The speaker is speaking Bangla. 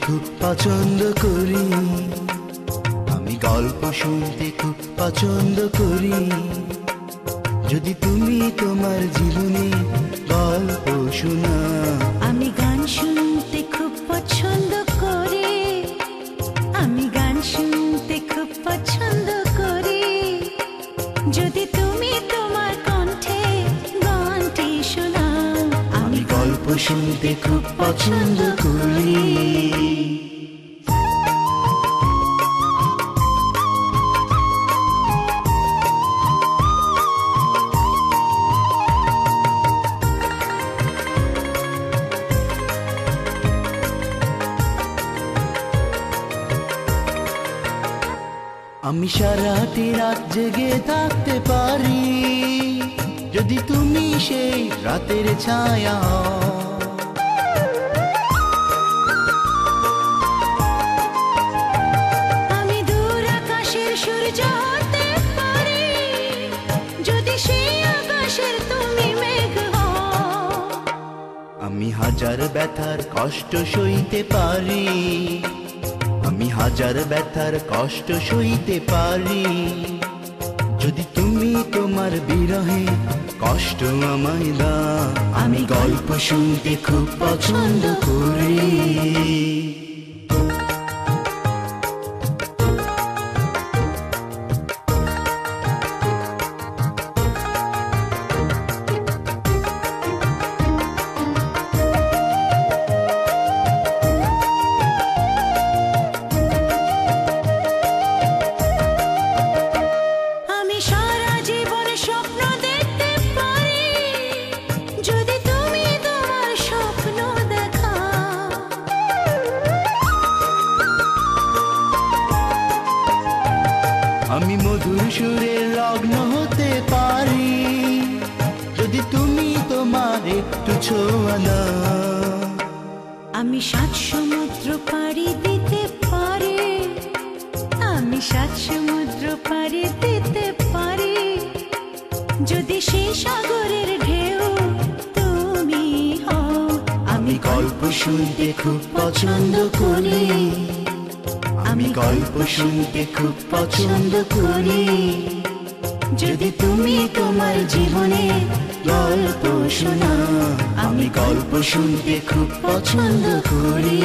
খুব পছন্দ করি, আমি গল্প শুনতে খুব পছন্দ করি। যদি তুমি তোমার জীবনে গল্প শোনা, আমি গান শুনতে খুব পছন্দ করি, আমি গান শুনতে খুব পছন্দ করি। যদি তুমি তোমার কণ্ঠে গানটি শোনাও, আমি গল্প শুনতে খুব পছন্দ করি। আমি সারাটি রাত জেগে থাকতে পারি, যদি তুমি সেই রাতের ছায়া। আমি দূর আকাশের সূর্য হতে পারি, যদি সেই আকাশের তুমি মেঘ হও। আমি হাজার ব্যথার কষ্ট সইতে পারি, আমি হাজার ব্যথার কষ্ট সইতে পারি। যদি তুমি তোমার বিরহে কষ্ট আমায় দাও, আমি গল্প শুনতে খুব পছন্দ করি। আমি সারা জীবন স্বপ্ন দেখতে পারি, যদি তুমি তোমার স্বপ্ন দেখাও। আমি মধুর সুরে লগ্ন হতে পারি, যদি তুমি তোমার একটু ছোঁয়া দাও। আমি 7 সমুদ্র পাড়ি দিতে পারি, আমি 7 সমুদ্র পাড়ি দিতে পারি। যদি সেই সাগরের ঢেউ তুমি হও। আমি গল্প শুনতে খুব পছন্দ করি, আমি গল্প শুনতে খুব পছন্দ করি। যদি তুমি তোমার জীবনে গল্প শোনাও, আমি গল্প শুনতে খুব পছন্দ করি।